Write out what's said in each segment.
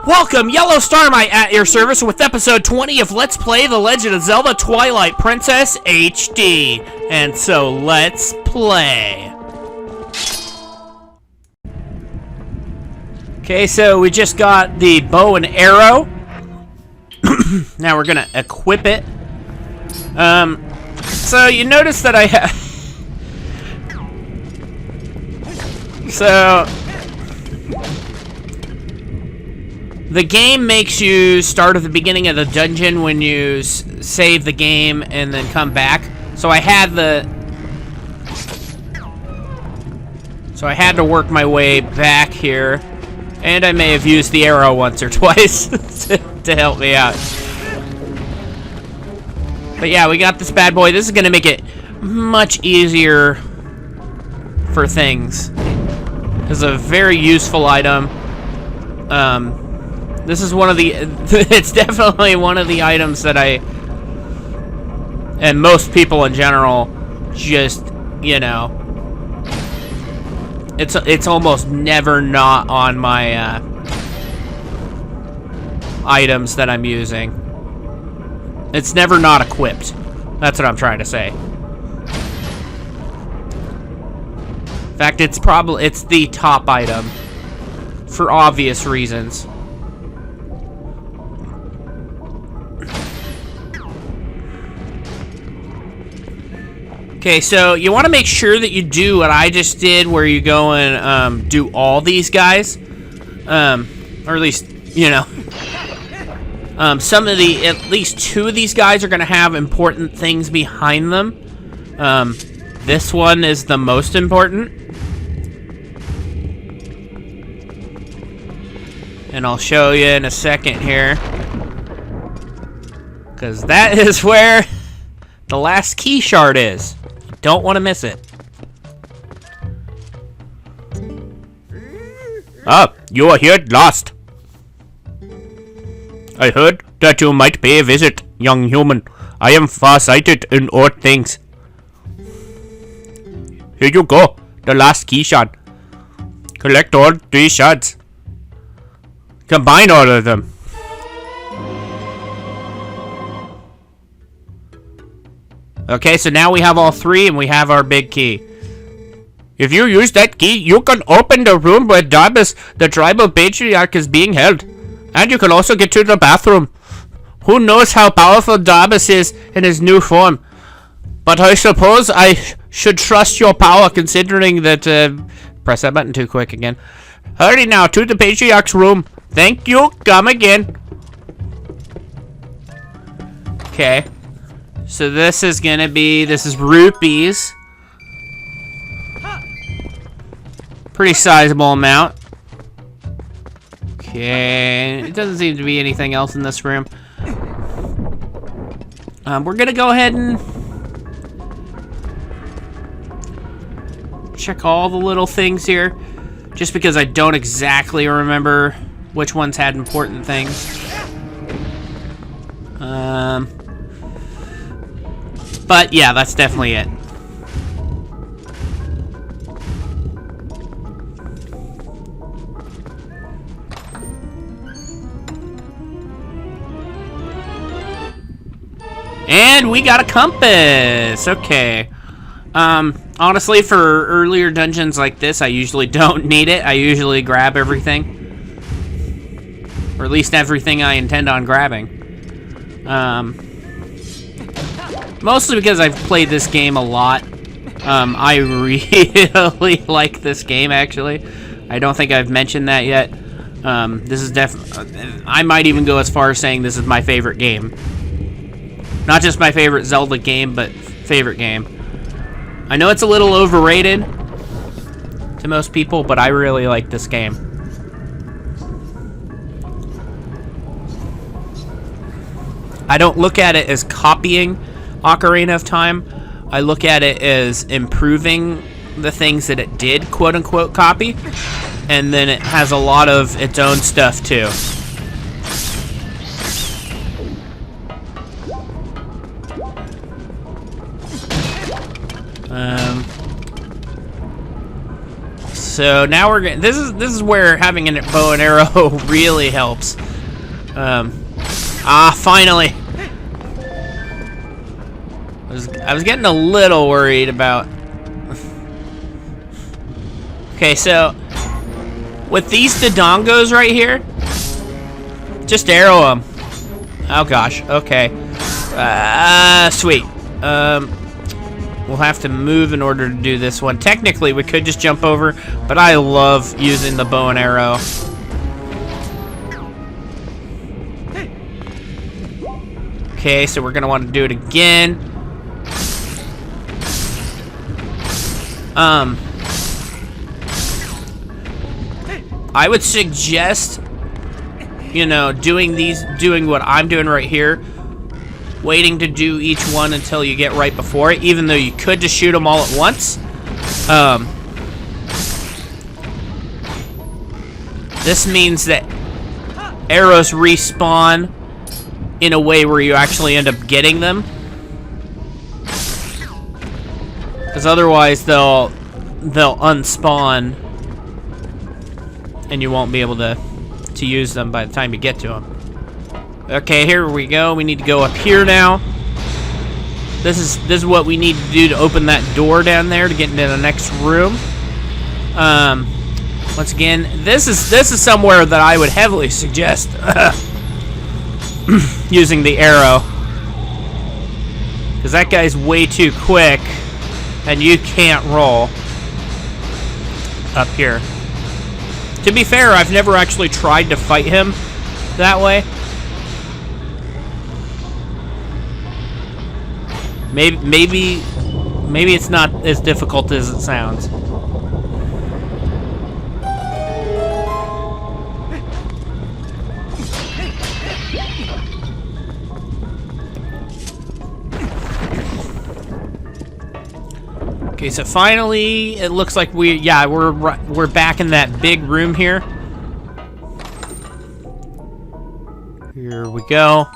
Welcome, Yellow Starmite, at your service with episode 20 of Let's Play The Legend of Zelda Twilight Princess HD. And so, let's play. Okay, so we just got the bow and arrow. Now we're gonna equip it. So you notice that I have... So... the game makes you start at the beginning of the dungeon when you save the game and then come back. So I had to work my way back here. And I may have used the arrow once or twice to help me out. But yeah, we got this bad boy. This is going to make it much easier for things. It's a very useful item. This is one of the... it's definitely one of the items that I... and most people in general just, you know... It's almost never not on my items that I'm using. It's never not equipped. That's what I'm trying to say. In fact, it's the top item. For obvious reasons. Okay, so you want to make sure that you do what I just did, where you go and do all these guys, or at least, you know, at least two of these guys are going to have important things behind them. This one is the most important, and I'll show you in a second here, because that is where the last key shard is. Don't want to miss it. Ah, you are here at last. I heard that you might pay a visit, young human. I am far-sighted in odd things. Here you go, the last key shard. Collect all 3 shards. Combine all of them. Okay, so now we have all 3 and we have our big key. If you use that key, you can open the room where Darbus, the tribal patriarch, is being held. And you can also get to the bathroom. Who knows how powerful Darbus is in his new form. But I suppose I should trust your power, considering that... press that button too quick again. Hurry now, to the patriarch's room. Thank you, come again. Okay. So this is rupees. Pretty sizable amount. Okay, it doesn't seem to be anything else in this room. We're gonna go ahead and check all the little things here, just because I don't exactly remember which ones had important things. But yeah, that's definitely it. And we got a compass. Okay. Honestly, for earlier dungeons like this, I usually don't need it. I usually grab everything. Or at least everything I intend on grabbing. Mostly because I've played this game a lot. I really like this game, actually. I don't think I've mentioned that yet. This is I might even go as far as saying this is my favorite game. Not just my favorite Zelda game, but favorite game. I know it's a little overrated to most people, but I really like this game. I don't look at it as copying Ocarina of Time. I look at it as improving the things that it did, quote-unquote, copy. And then it has a lot of its own stuff, too. So now we're getting. This is where having a bow and arrow really helps. Finally. I was getting a little worried about. Okay, so with these Dodongos right here, just arrow them. Oh gosh. Okay. Sweet. We'll have to move in order to do this one. Technically, we could just jump over, but I love using the bow and arrow. Okay, so we're gonna want to do it again. I would suggest, you know, doing what I'm doing right here. Waiting to do each one until you get right before it, even though you could just shoot them all at once. This means that arrows respawn in a way where you actually end up getting them. Because otherwise they'll unspawn and you won't be able to use them by the time you get to them. Okay, here we go. We need to go up here now. This is what we need to do to open that door down there to get into the next room. Once again, this is somewhere that I would heavily suggest using the arrow, because that guy's way too quick, and you can't roll up here. To be fair, I've never actually tried to fight him that way. Maybe it's not as difficult as it sounds. Okay, so finally, it looks like we're back in that big room here. Here we go.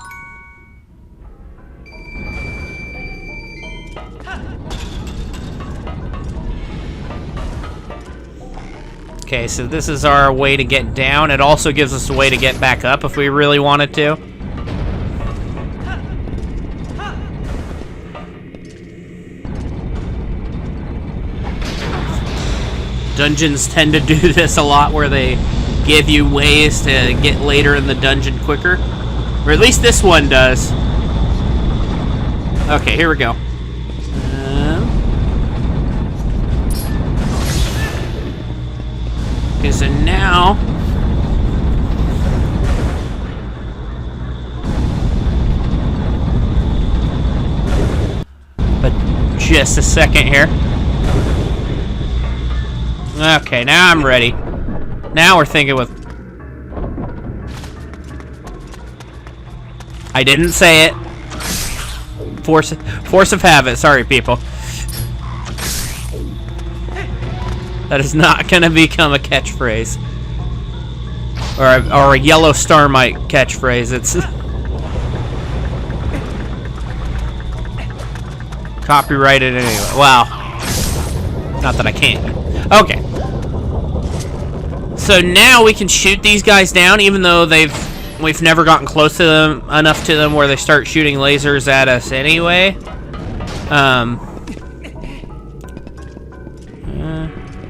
Okay, so this is our way to get down. It also gives us a way to get back up if we really wanted to. Dungeons tend to do this a lot, where they give you ways to get later in the dungeon quicker. Or at least this one does. Okay, here we go. Okay, so now... But just a second here. Okay, now I'm ready. Now we're thinking with... I didn't say it. Force of habit. Sorry, people. That is not going to become a catchphrase. Or a yellow star might catchphrase. It's... copyrighted anyway. Wow. Not that I can't. Okay. So now we can shoot these guys down, even though we've never gotten close to them enough to them where they start shooting lasers at us anyway.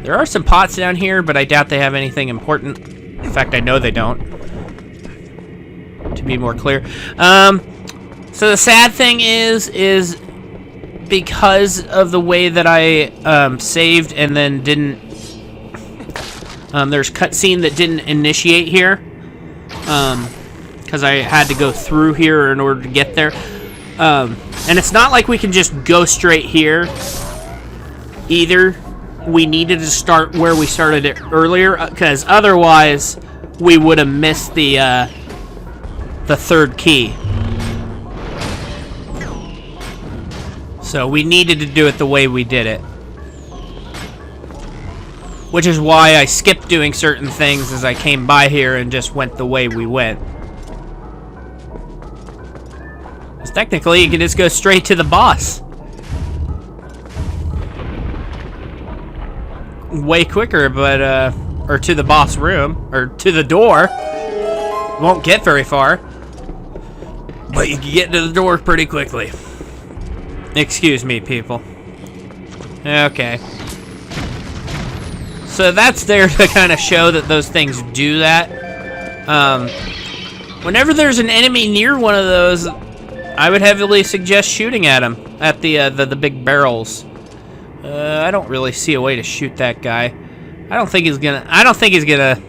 There are some pots down here, but I doubt they have anything important. In fact, I know they don't. To be more clear. So the sad thing is because of the way that I saved and then didn't... there's cutscene that didn't initiate here. Because I had to go through here in order to get there. And it's not like we can just go straight here either. We needed to start where we started it earlier, because otherwise we would have missed the third key. So we needed to do it the way we did it. Which is why I skipped doing certain things as I came by here and just went the way we went. Because technically you can just go straight to the boss. way quicker, but, or to the boss room, or to the door. Won't get very far, but you can get to the door pretty quickly. Excuse me, people. Okay. So that's there to kind of show that those things do that. Whenever there's an enemy near one of those, I would heavily suggest shooting at them, at the big barrels. I don't really see a way to shoot that guy. I don't think he's gonna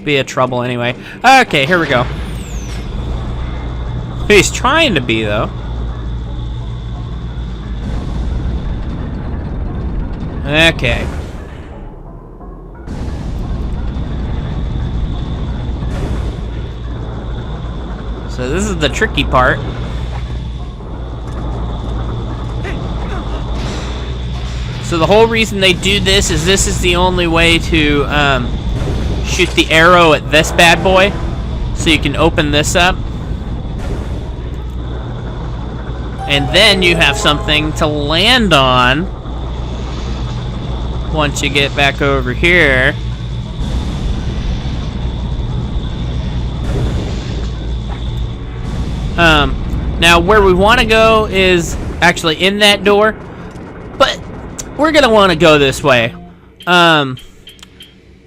be a trouble anyway. Okay, here we go. He's trying to be, though. Okay. So this is the tricky part. So the whole reason they do this is the only way to shoot the arrow at this bad boy. So you can open this up. And then you have something to land on once you get back over here. Now where we want to go is actually in that door, but we're gonna want to go this way. And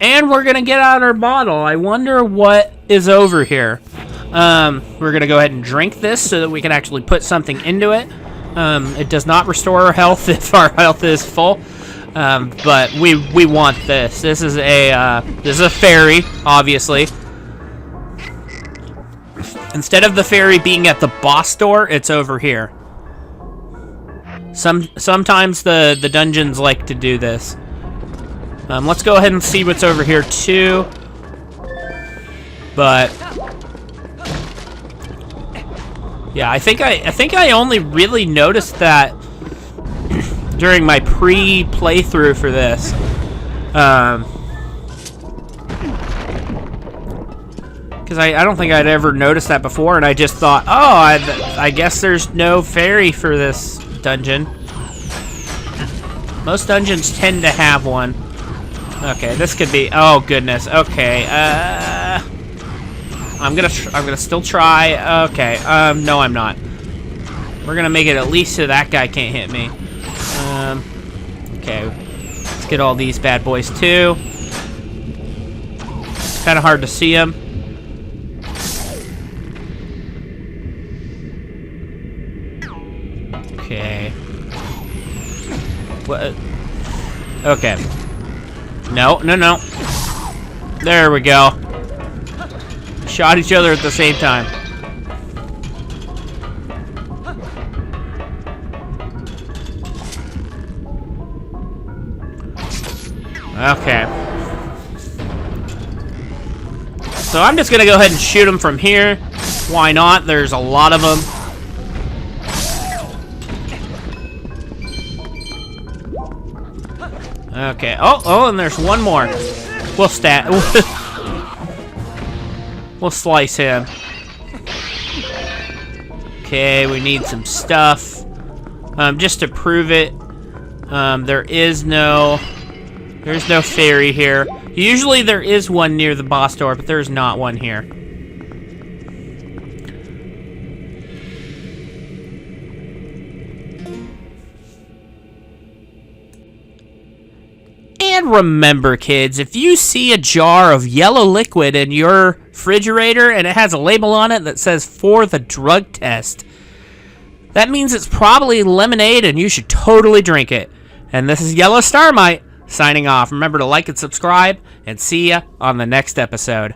we're gonna get out our bottle. I wonder what is over here. We're gonna go ahead and drink this so that we can actually put something into it. It does not restore our health if our health is full, but we want this. This is a fairy, obviously. Instead of the fairy being at the boss door, it's over here. Sometimes the dungeons like to do this. Let's go ahead and see what's over here too. But yeah, I think I only really noticed that during my pre-playthrough for this. Because I don't think I'd ever noticed that before, and I just thought, oh, I guess there's no fairy for this dungeon. Most dungeons tend to have one. Okay, this could be. Oh goodness. Okay. I'm gonna still try. Okay. No, I'm not. We're gonna make it at least so that guy can't hit me. Okay. Let's get all these bad boys too. It's kind of hard to see them. Okay. What? Okay. No. There we go. Shot each other at the same time. Okay. So I'm just gonna go ahead and shoot him from here. Why not? There's a lot of them. Okay. Oh, and there's one more. We'll we'll slice him. Okay, we need some stuff. Just to prove it, there's no fairy here. Usually there is one near the boss door, but there's not one here. And remember, kids, if you see a jar of yellow liquid in your refrigerator and it has a label on it that says for the drug test, that means it's probably lemonade and you should totally drink it. And this is Yellow Starmite signing off. Remember to like and subscribe, and see ya on the next episode.